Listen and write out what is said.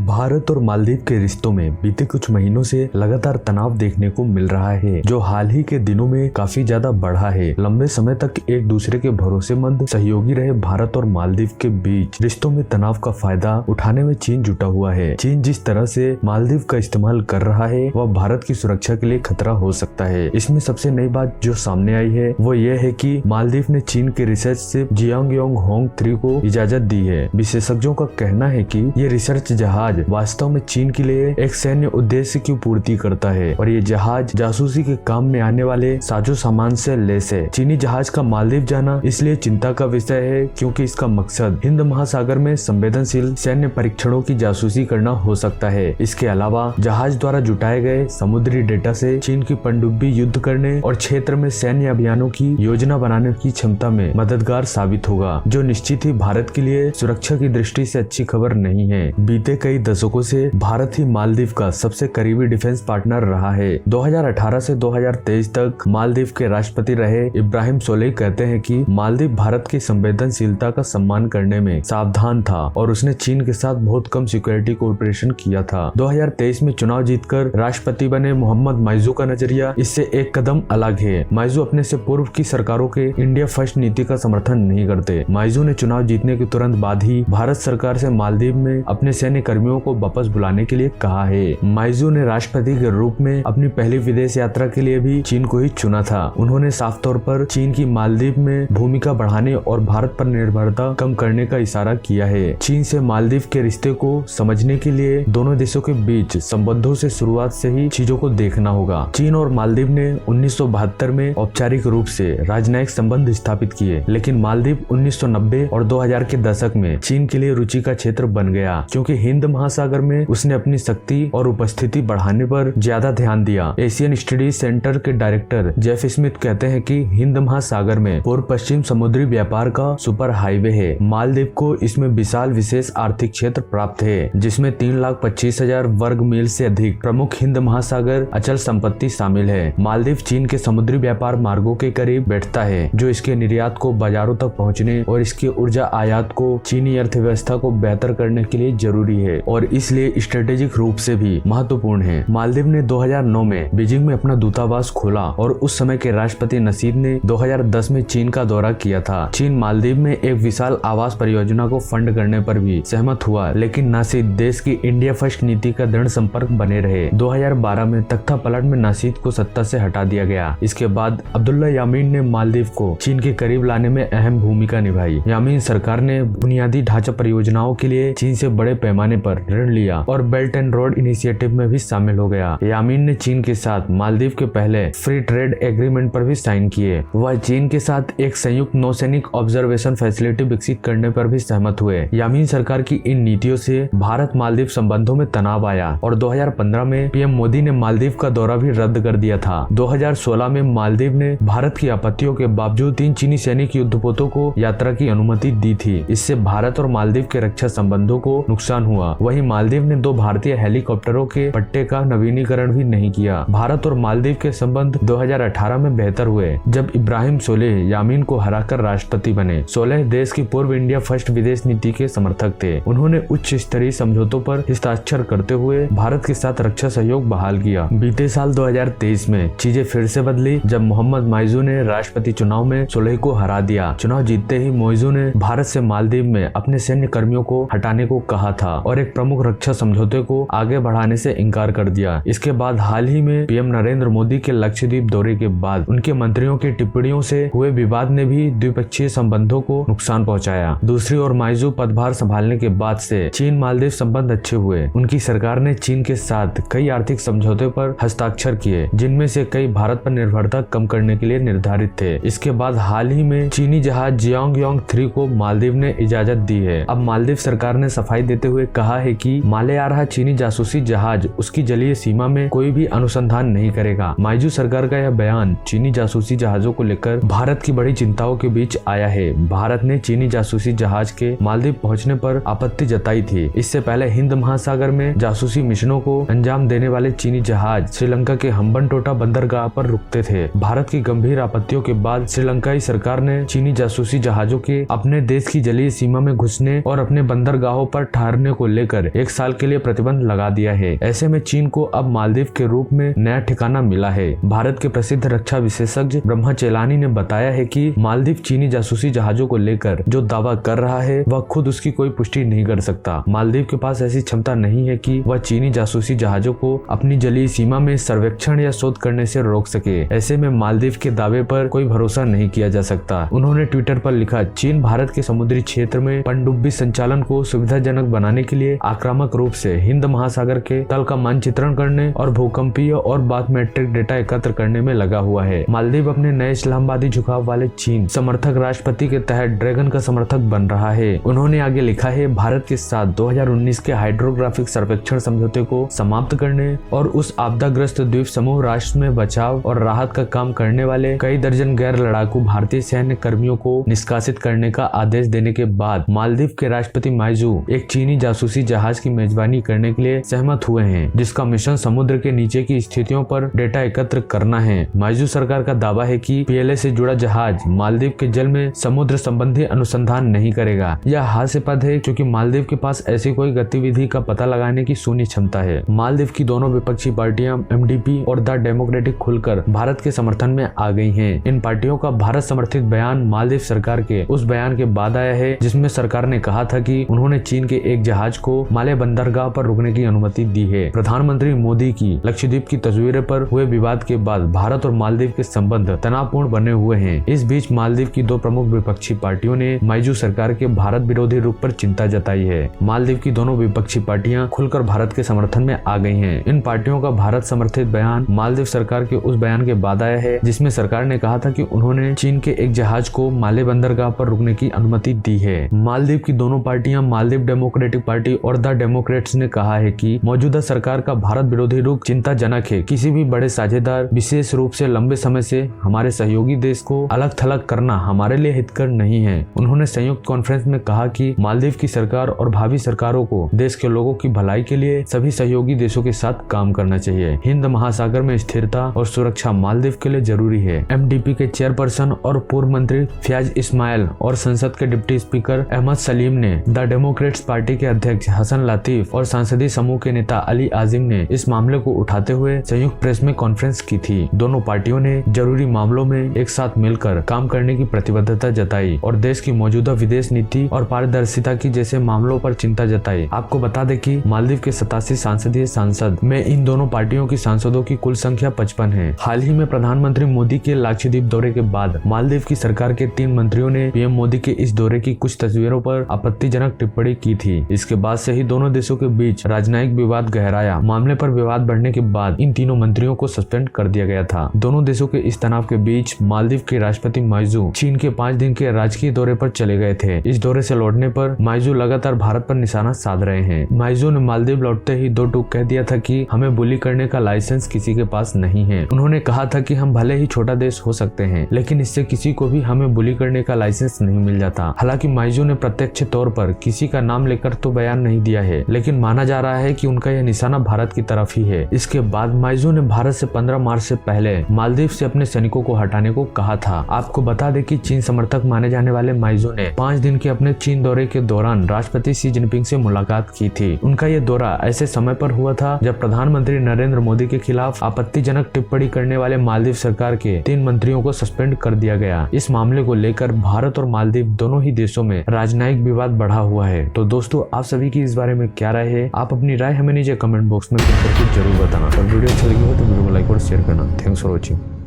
भारत और मालदीव के रिश्तों में बीते कुछ महीनों से लगातार तनाव देखने को मिल रहा है, जो हाल ही के दिनों में काफी ज्यादा बढ़ा है। लंबे समय तक एक दूसरे के भरोसेमंद सहयोगी रहे भारत और मालदीव के बीच रिश्तों में तनाव का फायदा उठाने में चीन जुटा हुआ है। चीन जिस तरह से मालदीव का इस्तेमाल कर रहा है वह भारत की सुरक्षा के लिए खतरा हो सकता है। इसमें सबसे नई बात जो सामने आई है वो ये है कि मालदीव ने चीन के रिसर्च शिप जियांगयोंग होंग 3 को इजाजत दी है। विशेषज्ञों का कहना है कि ये रिसर्च जहाज वास्तव में चीन के लिए एक सैन्य उद्देश्य की पूर्ति करता है और ये जहाज जासूसी के काम में आने वाले साजो सामान से लैस है। चीनी जहाज का मालदीव जाना इसलिए चिंता का विषय है क्योंकि इसका मकसद हिंद महासागर में संवेदनशील सैन्य परीक्षणों की जासूसी करना हो सकता है। इसके अलावा जहाज द्वारा जुटाए गए समुद्री डेटा से चीन की पनडुब्बी युद्ध करने और क्षेत्र में सैन्य अभियानों की योजना बनाने की क्षमता में मददगार साबित होगा, जो निश्चित ही भारत के लिए सुरक्षा की दृष्टि से अच्छी खबर नहीं है। बीते कई दशकों से भारत ही मालदीव का सबसे करीबी डिफेंस पार्टनर रहा है। 2018 से 2023 तक मालदीव के राष्ट्रपति रहे इब्राहिम सोलेह कहते हैं कि मालदीव भारत की संवेदनशीलता का सम्मान करने में सावधान था और उसने चीन के साथ बहुत कम सिक्योरिटी कोऑपरेशन किया था। 2023 में चुनाव जीतकर राष्ट्रपति बने मोहम्मद माइजू का नजरिया इससे एक कदम अलग है। माइजू अपने से पूर्व की सरकारों के इंडिया फर्स्ट नीति का समर्थन नहीं करते। माइजू ने चुनाव जीतने के तुरंत बाद ही भारत सरकार से मालदीव में अपने सैन्य कर्मियों को वापस बुलाने के लिए कहा है। माइजू ने राष्ट्रपति के रूप में अपनी पहली विदेश यात्रा के लिए भी चीन को ही चुना था। उन्होंने साफ तौर पर चीन की मालदीव में भूमिका बढ़ाने और भारत पर निर्भरता कम करने का इशारा किया है। चीन से मालदीव के रिश्ते को समझने के लिए दोनों देशों के बीच संबंधों से शुरुआत से ही चीजों को देखना होगा। चीन और मालदीव ने 1972 में औपचारिक रूप से राजनयिक संबंध स्थापित किए, लेकिन मालदीव 1990 और 2000 के दशक में चीन के लिए रुचि का क्षेत्र बन गया क्योंकि हिंद महासागर में उसने अपनी शक्ति और उपस्थिति बढ़ाने पर ज्यादा ध्यान दिया। एशियन स्टडीज सेंटर के डायरेक्टर जेफ स्मिथ कहते हैं कि हिंद महासागर में पूर्व पश्चिम समुद्री व्यापार का सुपर हाईवे है। मालदीव को इसमें विशाल विशेष आर्थिक क्षेत्र प्राप्त है जिसमें 3,25,000 वर्ग मील से अधिक प्रमुख हिंद महासागर अचल संपत्ति शामिल है। मालदीव चीन के समुद्री व्यापार मार्गों के करीब बैठता है, जो इसके निर्यात को बाजारों तक पहुँचने और इसकी ऊर्जा आयात को चीनी अर्थव्यवस्था को बेहतर करने के लिए जरूरी है और इसलिए स्ट्रेटेजिक रूप से भी महत्वपूर्ण है। मालदीव ने 2009 में बीजिंग में अपना दूतावास खोला और उस समय के राष्ट्रपति नसीब ने 2010 में चीन का दौरा किया था। चीन मालदीव में एक विशाल आवास परियोजना को फंड करने पर भी सहमत हुआ, लेकिन नासिद देश की इंडिया फर्स्ट नीति का दृढ़ संपर्क बने रहे। 2012 में तख्ता पलट में नासिद को सत्ता से हटा दिया गया। इसके बाद अब्दुल्ला यामीन ने मालदीव को चीन के करीब लाने में अहम भूमिका निभाई। यामीन सरकार ने बुनियादी ढांचा परियोजनाओं के लिए चीन से बड़े पैमाने पर ऋण लिया और बेल्ट एंड रोड इनिशिएटिव में भी शामिल हो गया। यामीन ने चीन के साथ मालदीव के पहले फ्री ट्रेड एग्रीमेंट पर भी साइन किए। वह चीन के साथ एक संयुक्त नौसैनिक ऑब्जर्वेशन फैसिलिटी विकसित करने पर भी सहमत हुए। यामीन सरकार की इन नीतियों से भारत मालदीव संबंधों में तनाव आया और 2015 में पीएम मोदी ने मालदीव का दौरा भी रद्द कर दिया था। 2016 में मालदीव ने भारत की आपत्तियों के बावजूद 3 चीनी सैनिक युद्धपोतों को यात्रा की अनुमति दी थी। इससे भारत और मालदीव के रक्षा संबंधों को नुकसान हुआ। वहीं मालदीव ने 2 भारतीय हेलीकॉप्टरों के पट्टे का नवीनीकरण भी नहीं किया। भारत और मालदीव के संबंध 2018 में बेहतर हुए जब इब्राहिम सोलेह यामीन को हराकर राष्ट्रपति बने। सोलेह देश की पूर्व इंडिया फर्स्ट विदेश नीति के समर्थक थे। उन्होंने उच्च स्तरीय समझौतों पर हस्ताक्षर करते हुए भारत के साथ रक्षा सहयोग बहाल किया। बीते साल 2023 में चीजें फिर से बदली जब मोहम्मद माइजू ने राष्ट्रपति चुनाव में सोलेह को हरा दिया। चुनाव जीतते ही माइजू ने भारत से मालदीव में अपने सैन्य कर्मियों को हटाने को कहा था और एक प्रमुख रक्षा समझौते को आगे बढ़ाने से इनकार कर दिया। इसके बाद हाल ही में पीएम नरेंद्र मोदी के लक्षद्वीप दौरे के बाद उनके मंत्रियों की टिप्पणियों से हुए विवाद ने भी द्विपक्षीय संबंधों को नुकसान पहुंचाया। दूसरी ओर माइजू पदभार संभालने के बाद से चीन मालदीव संबंध अच्छे हुए। उनकी सरकार ने चीन के साथ कई आर्थिक समझौते पर हस्ताक्षर किए, जिनमें से कई भारत पर निर्भरता कम करने के लिए निर्धारित थे। इसके बाद हाल ही में चीनी जहाज जियांगयोंग 3 को मालदीव ने इजाजत दी है। अब मालदीव सरकार ने सफाई देते हुए कहा है कि माले आ रहा चीनी जासूसी जहाज उसकी जलीय सीमा में कोई भी अनुसंधान नहीं करेगा। माइजू सरकार का यह बयान चीनी जासूसी जहाजों को लेकर भारत की बड़ी चिंताओं के बीच आया है। भारत ने चीनी जासूसी जहाज के मालदीव पहुंचने पर आपत्ति जताई थी। इससे पहले हिंद महासागर में जासूसी मिशनों को अंजाम देने वाले चीनी जहाज श्रीलंका के हम्बनटोटा बंदरगाह पर रुकते थे। भारत की गंभीर आपत्तियों के बाद श्रीलंकाई सरकार ने चीनी जासूसी जहाजों के अपने देश की जलीय सीमा में घुसने और अपने बंदरगाहों पर ठहरने को लेकर लेकर 1 साल के लिए प्रतिबंध लगा दिया है। ऐसे में चीन को अब मालदीव के रूप में नया ठिकाना मिला है। भारत के प्रसिद्ध रक्षा विशेषज्ञ ब्रह्मा चेलानी ने बताया है कि मालदीव चीनी जासूसी जहाजों को लेकर जो दावा कर रहा है वह खुद उसकी कोई पुष्टि नहीं कर सकता। मालदीव के पास ऐसी क्षमता नहीं है कि वह चीनी जासूसी जहाजों को अपनी जलीय सीमा में सर्वेक्षण या शोध करने से रोक सके। ऐसे में मालदीव के दावे पर कोई भरोसा नहीं किया जा सकता। उन्होंने ट्विटर पर लिखा, चीन भारत के समुद्री क्षेत्र में पनडुब्बी संचालन को सुविधाजनक बनाने के लिए आक्रामक रूप से हिंद महासागर के तल का मानचित्रण करने और भूकंपीय और बाथमेट्रिक डेटा एकत्र करने में लगा हुआ है। मालदीव अपने नए इस्लामवादी झुकाव वाले चीन समर्थक राष्ट्रपति के तहत ड्रैगन का समर्थक बन रहा है। उन्होंने आगे लिखा है, भारत के साथ 2019 के हाइड्रोग्राफिक सर्वेक्षण समझौते को समाप्त करने और उस आपदाग्रस्त द्वीप समूह राष्ट्र में बचाव और राहत का काम करने वाले कई दर्जन गैर लड़ाकू भारतीय सैन्य कर्मियों को निष्कासित करने का आदेश देने के बाद मालदीव के राष्ट्रपति माइजू एक चीनी जासूसी जहाज की मेजबानी करने के लिए सहमत हुए हैं, जिसका मिशन समुद्र के नीचे की स्थितियों पर डेटा एकत्र करना है। माइजू सरकार का दावा है कि पीएलए से जुड़ा जहाज मालदीव के जल में समुद्र संबंधी अनुसंधान नहीं करेगा। यह हास्यास्पद है क्योंकि मालदीव के पास ऐसी कोई गतिविधि का पता लगाने की शून्य क्षमता है। मालदीव की दोनों विपक्षी पार्टियां एमडीपी और द डेमोक्रेटिक खुलकर भारत के समर्थन में आ गई हैं। इन पार्टियों का भारत समर्थित बयान मालदीव सरकार के उस बयान के बाद आया है जिसमें सरकार ने कहा था कि उन्होंने चीन के एक जहाज को माले बंदरगाह पर रुकने की अनुमति दी है। प्रधानमंत्री मोदी की लक्षद्वीप की तस्वीरों पर हुए विवाद के बाद भारत और मालदीव के संबंध तनावपूर्ण बने हुए हैं। इस बीच मालदीव की 2 प्रमुख विपक्षी पार्टियों ने माइजू सरकार के भारत विरोधी रुख पर चिंता जताई है। मालदीव की दोनों विपक्षी पार्टियां खुलकर भारत के समर्थन में आ गई हैं। इन पार्टियों का भारत समर्थित बयान मालदीव सरकार के उस बयान के बाद आया है जिसमें सरकार ने कहा था कि उन्होंने चीन के एक जहाज को माले बंदरगाह पर रुकने की अनुमति दी है। मालदीव की दोनों पार्टियां मालदीव डेमोक्रेटिक पार्टी और द डेमोक्रेट्स ने कहा है कि मौजूदा सरकार का भारत विरोधी रुख चिंताजनक है। किसी भी बड़े साझेदार, विशेष रूप से लंबे समय से हमारे सहयोगी देश को अलग थलग करना हमारे लिए हितकर नहीं है। उन्होंने संयुक्त कॉन्फ्रेंस में कहा कि मालदीव की सरकार और भावी सरकारों को देश के लोगों की भलाई के लिए सभी सहयोगी देशों के साथ काम करना चाहिए। हिंद महासागर में स्थिरता और सुरक्षा मालदीव के लिए जरूरी है। एमडीपी के चेयरपर्सन और पूर्व मंत्री फयाज इस्माइल और संसद के डिप्टी स्पीकर अहमद सलीम ने द डेमोक्रेट्स पार्टी के अध्यक्ष हसन लतीफ और संसदीय समूह के नेता अली आजिम ने इस मामले को उठाते हुए संयुक्त प्रेस में कॉन्फ्रेंस की थी। दोनों पार्टियों ने जरूरी मामलों में एक साथ मिलकर काम करने की प्रतिबद्धता जताई और देश की मौजूदा विदेश नीति और पारदर्शिता की जैसे मामलों पर चिंता जताई। आपको बता दें कि मालदीव के 87 संसदीय सांसद में इन दोनों पार्टियों की सांसदों की कुल संख्या 55 है। हाल ही में प्रधानमंत्री मोदी के लक्षद्वीप दौरे के बाद मालदीव की सरकार के 3 मंत्रियों ने पीएम मोदी के इस दौरे की कुछ तस्वीरों पर आपत्तिजनक टिप्पणी की थी। इसके बाद से ही दोनों देशों के बीच राजनयिक विवाद गहराया। मामले पर विवाद बढ़ने के बाद इन तीनों मंत्रियों को सस्पेंड कर दिया गया था। दोनों देशों के इस तनाव के बीच मालदीव के राष्ट्रपति माइजू चीन के 5 दिन के राजकीय दौरे पर चले गए थे। इस दौरे से लौटने पर माइजू लगातार भारत पर निशाना साध रहे हैं। माइजू ने मालदीव लौटते ही 2 टूक कह दिया था कि हमें बुली करने का लाइसेंस किसी के पास नहीं है। उन्होंने कहा था कि हम भले ही छोटा देश हो सकते हैं लेकिन इससे किसी को भी हमें बुली करने का लाइसेंस नहीं मिल जाता। हालांकि माइजू ने प्रत्यक्ष तौर पर किसी का नाम लेकर तो बयान नहीं दिया है लेकिन माना जा रहा है कि उनका यह निशाना भारत की तरफ ही है। इसके बाद माइजू ने भारत से 15 मार्च से पहले मालदीव से अपने सैनिकों को हटाने को कहा था। आपको बता दें कि चीन समर्थक माने जाने वाले माइजू ने 5 दिन के अपने चीन दौरे के दौरान राष्ट्रपति शी जिनपिंग से मुलाकात की थी। उनका यह दौरा ऐसे समय पर हुआ था जब प्रधानमंत्री नरेंद्र मोदी के खिलाफ आपत्तिजनक टिप्पणी करने वाले मालदीव सरकार के 3 मंत्रियों को सस्पेंड कर दिया गया। इस मामले को लेकर भारत और मालदीव दोनों ही देशों में राजनयिक विवाद बढ़ा हुआ है। तो दोस्तों, आप सभी की इस बारे में क्या राय है? आप अपनी राय हमें नीचे कमेंट बॉक्स में लिख करके जरूर बताना और वीडियो अच्छा लगी हो तो वीडियो को लाइक और शेयर करना। Thanks for watching.